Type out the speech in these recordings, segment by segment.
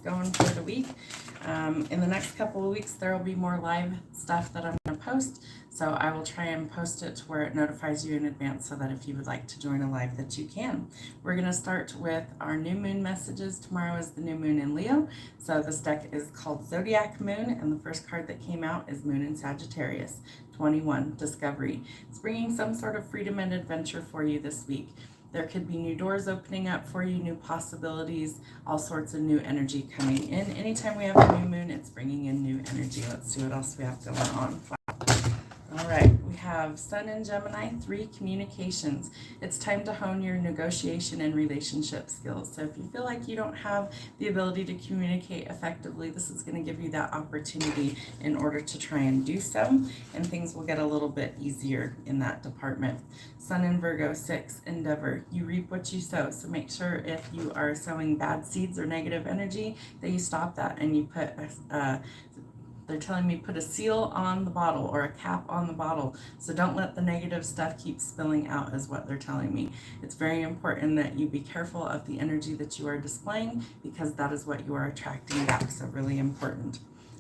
going for the week. In the next couple of weeks, there will be more live stuff that I'm going to post. So I will try and post it to where it notifies you in advance so that if you would like to join a live that you can. We're going to start with our new moon messages. Tomorrow is the new moon in Leo. So this deck is called Zodiac Moon, and the first card that came out is Moon in Sagittarius. 21, Discovery. It's bringing some sort of freedom and adventure for you this week. There could be new doors opening up for you, new possibilities, all sorts of new energy coming in. Anytime we have a new moon, it's bringing in new energy. Let's see what else we have going on. All right, we have Sun in Gemini, 3, communications. It's time to hone your negotiation and relationship skills. So if you feel like you don't have the ability to communicate effectively, this is going to give you that opportunity in order to try and do so, and things will get a little bit easier in that department. Sun in Virgo, 6, endeavor. You reap what you sow. So make sure if you are sowing bad seeds or negative energy that you stop that and you put they're telling me put a seal on the bottle or a cap on the bottle. So don't let the negative stuff keep spilling out is what they're telling me. It's very important that you be careful of the energy that you are displaying because that is what you are attracting back. So really important.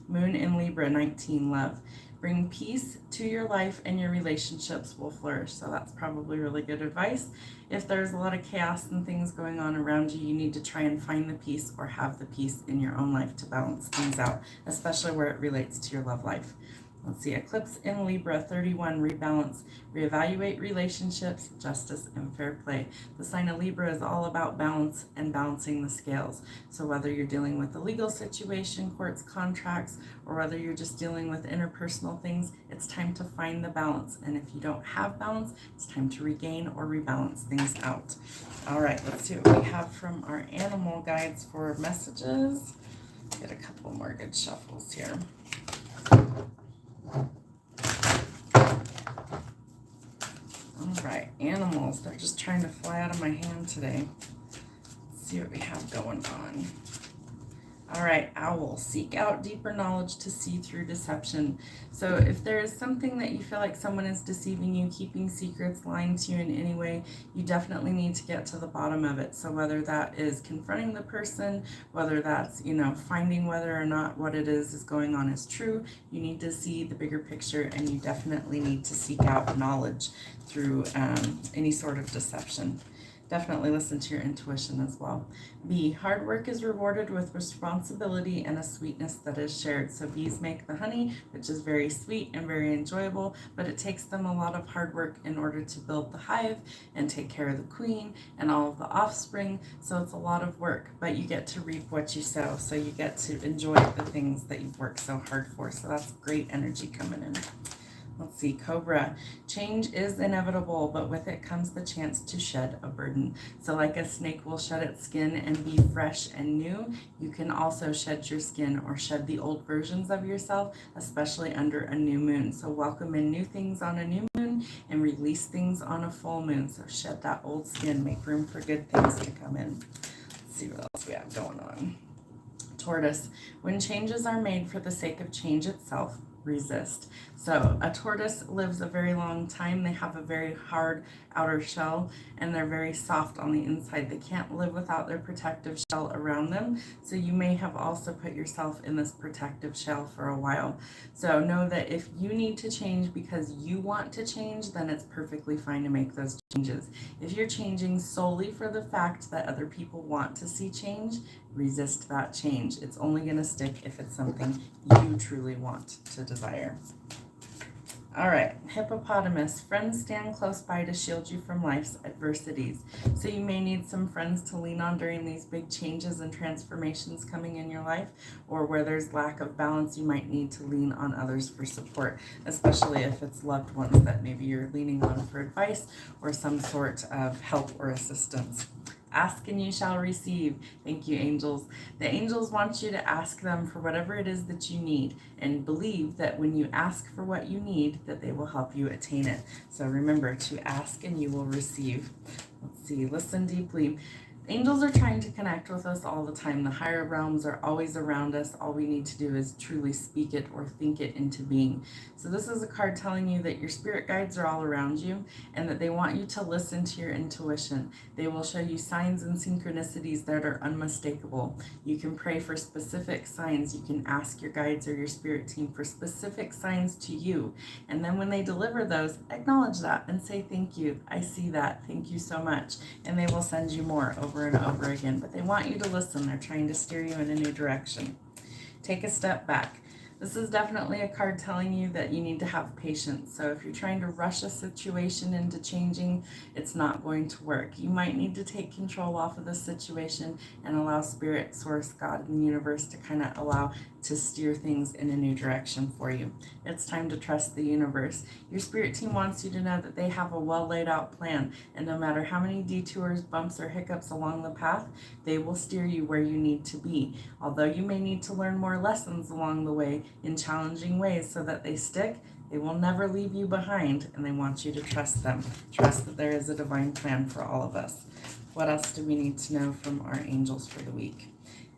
Moon in Libra, 19, love. Bring peace to your life and your relationships will flourish. So that's probably really good advice. If there's a lot of chaos and things going on around you, you need to try and find the peace or have the peace in your own life to balance things out, especially where it relates to your love life. Let's see, eclipse in Libra, 31, rebalance, reevaluate relationships, justice, and fair play. The sign of Libra is all about balance and balancing the scales. So whether you're dealing with a legal situation, courts, contracts, or whether you're just dealing with interpersonal things, it's time to find the balance. And if you don't have balance, it's time to regain or rebalance things out. All right, let's see what we have from our animal guides for messages. Get a couple more good shuffles here. All right, animals, they're just trying to fly out of my hand today. Let's see what we have going on. All right, owl, seek out deeper knowledge to see through deception. So if there is something that you feel like someone is deceiving you, keeping secrets, lying to you in any way, you definitely need to get to the bottom of it. So whether that is confronting the person, whether that's, finding whether or not what it is going on is true, you need to see the bigger picture, and you definitely need to seek out knowledge through any sort of deception. Definitely listen to your intuition as well. B, hard work is rewarded with responsibility and a sweetness that is shared. So bees make the honey, which is very sweet and very enjoyable, but it takes them a lot of hard work in order to build the hive and take care of the queen and all of the offspring. So it's a lot of work, but you get to reap what you sow. So you get to enjoy the things that you've worked so hard for. So that's great energy coming in. Let's see, Cobra. Change is inevitable, but with it comes the chance to shed a burden. So like a snake will shed its skin and be fresh and new, you can also shed your skin or shed the old versions of yourself, especially under a new moon. So welcome in new things on a new moon and release things on a full moon. So shed that old skin, make room for good things to come in. Let's see what else we have going on. Tortoise. When changes are made for the sake of change itself, resist. So a tortoise lives a very long time. They have a very hard outer shell and they're very soft on the inside. They can't live without their protective shell around them. So you may have also put yourself in this protective shell for a while. So know that if you need to change because you want to change, then it's perfectly fine to make those changes. If you're changing solely for the fact that other people want to see change, resist that change. It's only going to stick if it's something you truly want to desire. All right, hippopotamus. Friends stand close by to shield you from life's adversities. So you may need some friends to lean on during these big changes and transformations coming in your life, or where there's lack of balance, you might need to lean on others for support, especially if it's loved ones that maybe you're leaning on for advice or some sort of help or assistance. Ask and you shall receive. Thank you, angels. The angels want you to ask them for whatever it is that you need, and believe that when you ask for what you need, that they will help you attain it. So remember to ask and you will receive. Let's see, listen deeply. Angels are trying to connect with us all the time. The higher realms are always around us. All we need to do is truly speak it or think it into being. So this is a card telling you that your spirit guides are all around you and that they want you to listen to your intuition. They will show you signs and synchronicities that are unmistakable. You can pray for specific signs. You can ask your guides or your spirit team for specific signs to you. And then when they deliver those, acknowledge that and say, thank you. I see that. Thank you so much. And they will send you more over and over again, but they want you to listen. They're trying to steer you in a new direction. Take a step back. This is definitely a card telling you that you need to have patience. So if you're trying to rush a situation into changing, it's not going to work. You might need to take control off of the situation and allow Spirit, Source, God, and the universe to kind of allow to steer things in a new direction for you. It's time to trust the universe. Your spirit team wants you to know that they have a well laid out plan, and no matter how many detours, bumps, or hiccups along the path, they will steer you where you need to be. Although you may need to learn more lessons along the way in challenging ways so that they stick, they will never leave you behind, and they want you to trust them. Trust that there is a divine plan for all of us. What else do we need to know from our angels for the week?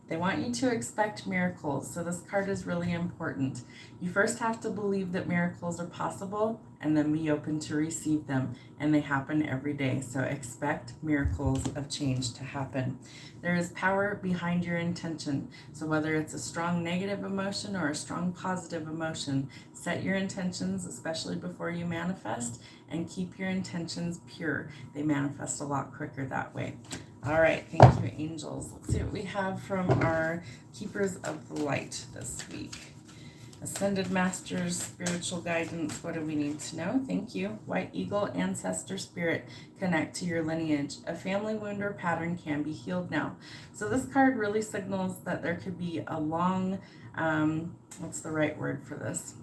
They want you to expect miracles, so this card is really important. You first have to believe that miracles are possible and then be open to receive them, and they happen every day. So expect miracles of change to happen. There is power behind your intention. So whether it's a strong negative emotion or a strong positive emotion, set your intentions, especially before you manifest, and keep your intentions pure. They manifest a lot quicker that way. All right, thank you, angels. Let's see what we have from our Keepers of the Light this week. Ascended Masters, spiritual guidance. What do we need to know? Thank you. White Eagle, ancestor spirit, connect to your lineage. A family wound or pattern can be healed now. So this card really signals that there could be a long, what's the right word for this?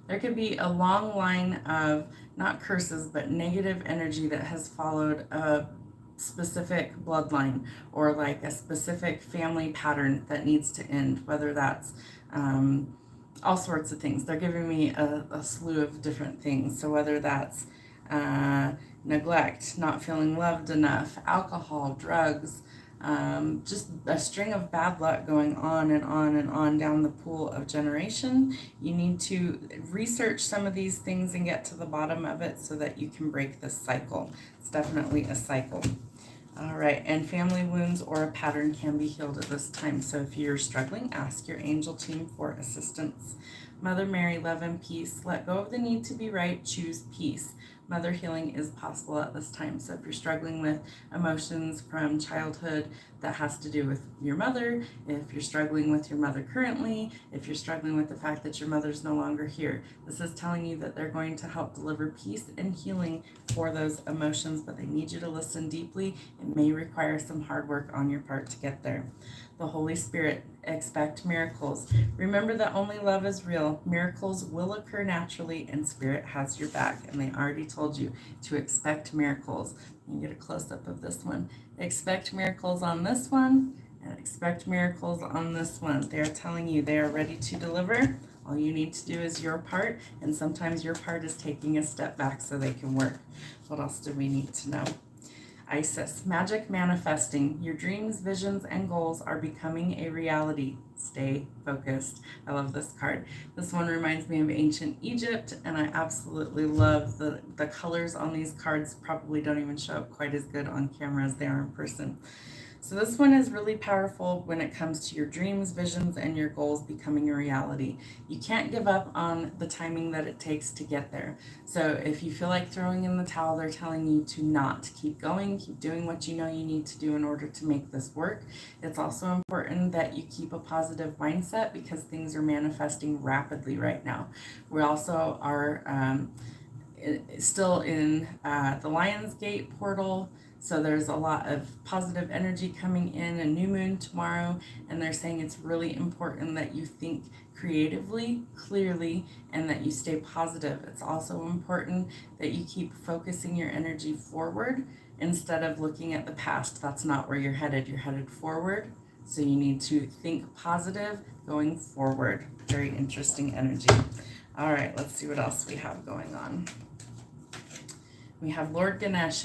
There could be a long line of, not curses, but negative energy that has followed a specific bloodline or like a specific family pattern that needs to end, whether that's all sorts of things. They're giving me a slew of different things. So whether that's neglect, not feeling loved enough, alcohol, drugs, just a string of bad luck going on and on and on down the pool of generation. You need to research some of these things and get to the bottom of it so that you can break this cycle. It's definitely a cycle. All right, and family wounds or a pattern can be healed at this time. So if you're struggling, ask your angel team for assistance. Mother Mary, love and peace. Let go of the need to be right. Choose peace. Mother healing is possible at this time. So if you're struggling with emotions from childhood that has to do with your mother, if you're struggling with your mother currently, if you're struggling with the fact that your mother's no longer here, this is telling you that they're going to help deliver peace and healing for those emotions, but they need you to listen deeply. It may require some hard work on your part to get there. The Holy Spirit, expect miracles. Remember that only love is real. Miracles will occur naturally, and Spirit has your back. And they already told you to expect miracles. You can get a close-up of this one. Expect miracles on this one, and expect miracles on this one. They are telling you they are ready to deliver. All you need to do is your part, and sometimes your part is taking a step back so they can work. What else do we need to know? Isis, magic manifesting. Your dreams, visions, and goals are becoming a reality. Stay focused. I love this card. This one reminds me of ancient Egypt, and I absolutely love the colors on these cards. Probably don't even show up quite as good on camera as they are in person. So this one is really powerful when it comes to your dreams, visions, and your goals becoming a reality. You can't give up on the timing that it takes to get there. So if you feel like throwing in the towel, they're telling you to not. Keep going, keep doing what you know you need to do in order to make this work. It's also important that you keep a positive mindset because things are manifesting rapidly right now. We also are still in the Lion's Gate portal. So there's a lot of positive energy coming in, a new moon tomorrow, and they're saying it's really important that you think creatively, clearly, and that you stay positive. It's also important that you keep focusing your energy forward instead of looking at the past. That's not where you're headed. You're headed forward, so you need to think positive going forward. Very interesting energy. All right, let's see what else we have going on. We have Lord Ganesh,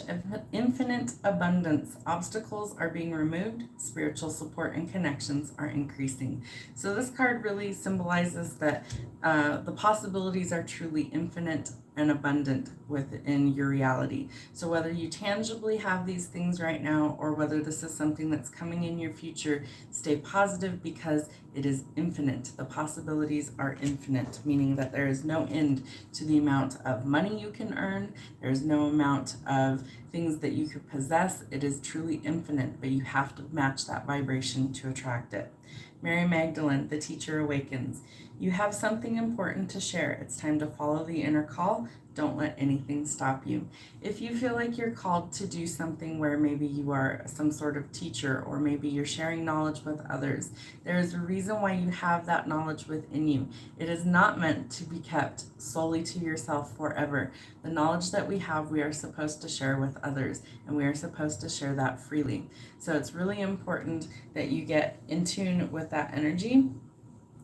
infinite abundance. Obstacles are being removed. Spiritual support and connections are increasing. So this card really symbolizes that the possibilities are truly infinite and abundant within your reality. So whether you tangibly have these things right now or whether this is something that's coming in your future, stay positive because it is infinite. The possibilities are infinite, meaning that there is no end to the amount of money you can earn. There's no amount of things that you could possess. It is truly infinite, but you have to match that vibration to attract it. Mary Magdalene, the teacher awakens. You have something important to share. It's time to follow the inner call. Don't let anything stop you. If you feel like you're called to do something where maybe you are some sort of teacher or maybe you're sharing knowledge with others, there is a reason why you have that knowledge within you. It is not meant to be kept solely to yourself forever. The knowledge that we have, we are supposed to share with others, and we are supposed to share that freely. So it's really important that you get in tune with that energy.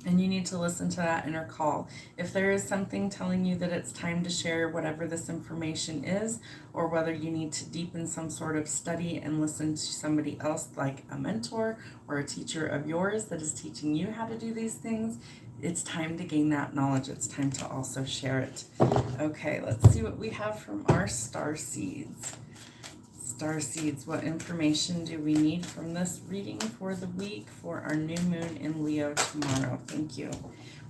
And you need to listen to that inner call. If there is something telling you that it's time to share whatever this information is, or whether you need to deepen some sort of study and listen to somebody else like a mentor or a teacher of yours that is teaching you how to do these things, it's time to gain that knowledge. It's time to also share it. Okay, let's see what we have from our star seeds. Star seeds, what information do we need from this reading for the week for our new moon in Leo tomorrow? Thank you.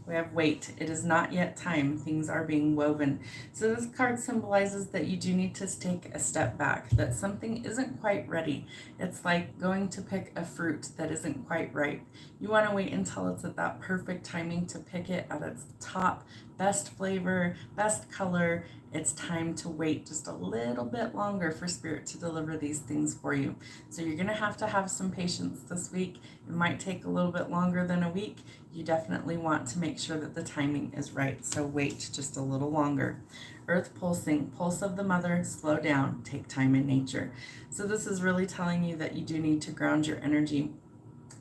We have wait. It is not yet time. Things are being woven. So this card symbolizes that you do need to take a step back, that something isn't quite ready. It's like going to pick a fruit that isn't quite ripe. You want to wait until it's at that perfect timing to pick it at its top, best flavor, best color. It's time to wait just a little bit longer for Spirit to deliver these things for you. So you're going to have some patience this week. It might take a little bit longer than a week. You definitely want to make sure that the timing is right. So wait just a little longer. Earth pulsing, pulse of the mother, slow down, take time in nature. So this is really telling you that you do need to ground your energy.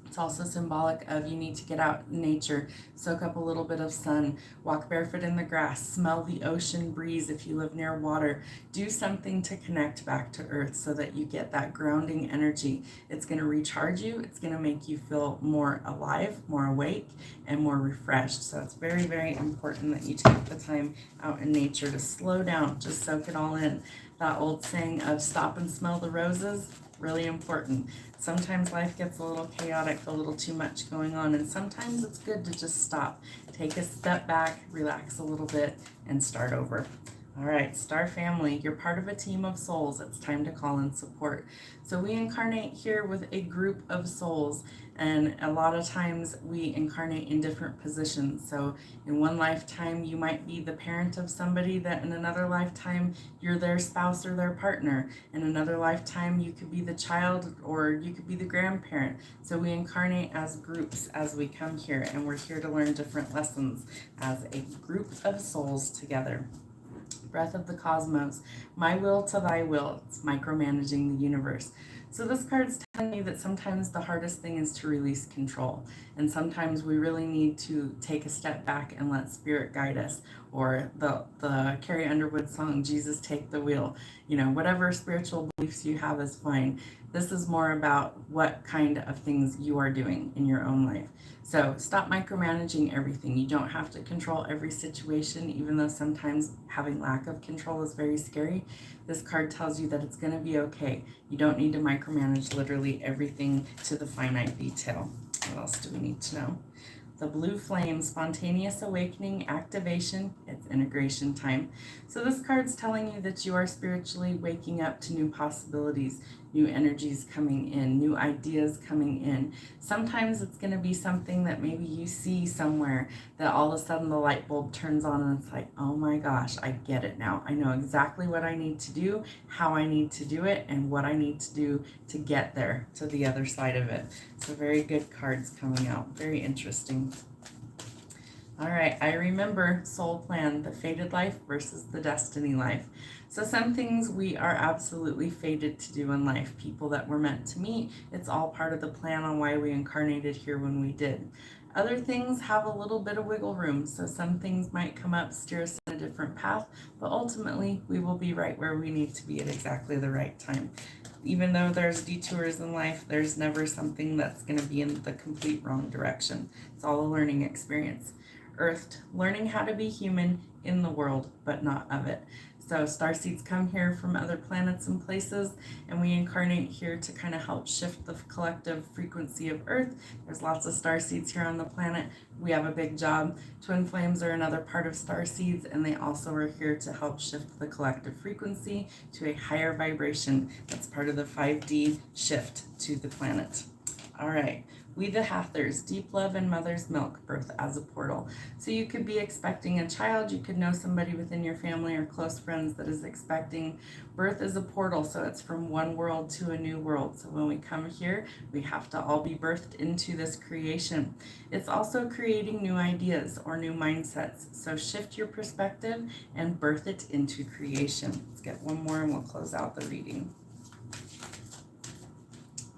It's also symbolic of you need to get out in nature, soak up a little bit of sun, walk barefoot in the grass, smell the ocean breeze if you live near water. Do something to connect back to earth so that you get that grounding energy. It's going to recharge you. It's going to make you feel more alive, more awake, and more refreshed. So it's very, very important that you take the time out in nature to slow down, just soak it all in. That old saying of stop and smell the roses, really important. Sometimes life gets a little chaotic, a little too much going on, and sometimes it's good to just stop, take a step back, relax a little bit, and start over. All right, Star Family, you're part of a team of souls. It's time to call in support. So we incarnate here with a group of souls, and a lot of times we incarnate in different positions. So in one lifetime, you might be the parent of somebody that in another lifetime, you're their spouse or their partner. In another lifetime, you could be the child or you could be the grandparent. So we incarnate as groups as we come here, and we're here to learn different lessons as a group of souls together. Breath of the cosmos, my will to thy will. It's micromanaging the universe. So this card's telling you that sometimes the hardest thing is to release control. And sometimes we really need to take a step back and let Spirit guide us. Or the Carrie Underwood song, Jesus Take the Wheel. You know, whatever spiritual beliefs you have is fine. This is more about what kind of things you are doing in your own life. So stop micromanaging everything. You don't have to control every situation, even though sometimes having lack of control is very scary. This card tells you that it's going to be okay. You don't need to micromanage literally everything to the finite detail. What else do we need to know? The blue flame, spontaneous awakening, activation, it's integration time. So this card's telling you that you are spiritually waking up to new possibilities, new energies coming in, new ideas coming in. Sometimes it's going to be something that maybe you see somewhere that all of a sudden the light bulb turns on and it's like, oh my gosh, I get it now. I know exactly what I need to do, how I need to do it, and what I need to do to get there to the other side of it. So very good cards coming out. Very interesting. All right, I remember soul plan, the fated life versus the destiny life. So some things we are absolutely fated to do in life. People that we're meant to meet, it's all part of the plan on why we incarnated here when we did. Other things have a little bit of wiggle room. So some things might come up, steer us in a different path, but ultimately we will be right where we need to be at exactly the right time. Even though there's detours in life, there's never something that's going to be in the complete wrong direction. It's all a learning experience. Earth, learning how to be human in the world, but not of it. So starseeds come here from other planets and places, and we incarnate here to kind of help shift the collective frequency of Earth. There's lots of starseeds here on the planet. We have a big job. Twin flames are another part of starseeds, and they also are here to help shift the collective frequency to a higher vibration. That's part of the 5D shift to the planet. All right. We the Hathors, deep love and mother's milk, birth as a portal. So you could be expecting a child, you could know somebody within your family or close friends that is expecting. Birth is a portal, so it's from one world to a new world. So when we come here, we have to all be birthed into this creation. It's also creating new ideas or new mindsets. So shift your perspective and birth it into creation. Let's get one more and we'll close out the reading.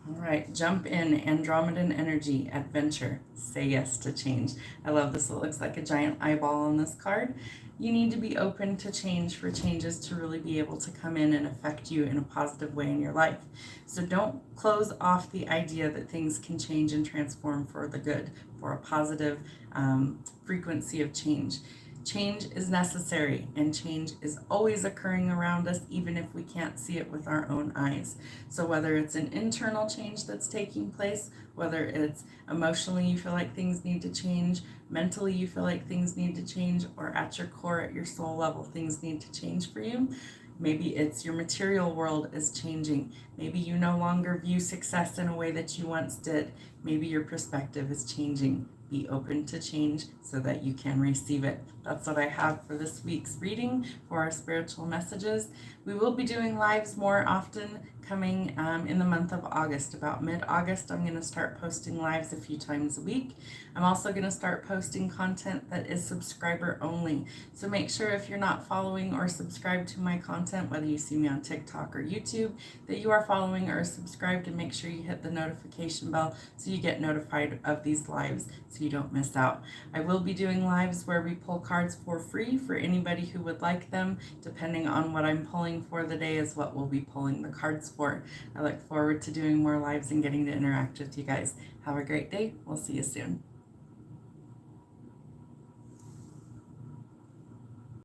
All right, jump in, Andromedan energy, adventure, say yes to change. I love this. It looks like a giant eyeball on this card. You need to be open to change for changes to really be able to come in and affect you in a positive way in your life. So don't close off the idea that things can change and transform for the good, for a positive frequency of change. Change is necessary, and change is always occurring around us, even if we can't see it with our own eyes. So whether it's an internal change that's taking place, whether it's emotionally you feel like things need to change, mentally you feel like things need to change, or at your core, at your soul level, things need to change for you. Maybe it's your material world is changing. Maybe you no longer view success in a way that you once did. Maybe your perspective is changing. Be open to change so that you can receive it. That's what I have for this week's reading for our spiritual messages. We will be doing lives more often coming in the month of August. About mid-August, I'm going to start posting lives a few times a week. I'm also going to start posting content that is subscriber only. So make sure if you're not following or subscribed to my content, whether you see me on TikTok or YouTube, that you are following or subscribed, and make sure you hit the notification bell so you get notified of these lives so you don't miss out. I will be doing lives where we pull cards for free for anybody who would like them. Depending on what I'm pulling for the day is what we'll be pulling the cards for. I look forward to doing more lives and getting to interact with you guys. Have a great day. We'll see you soon.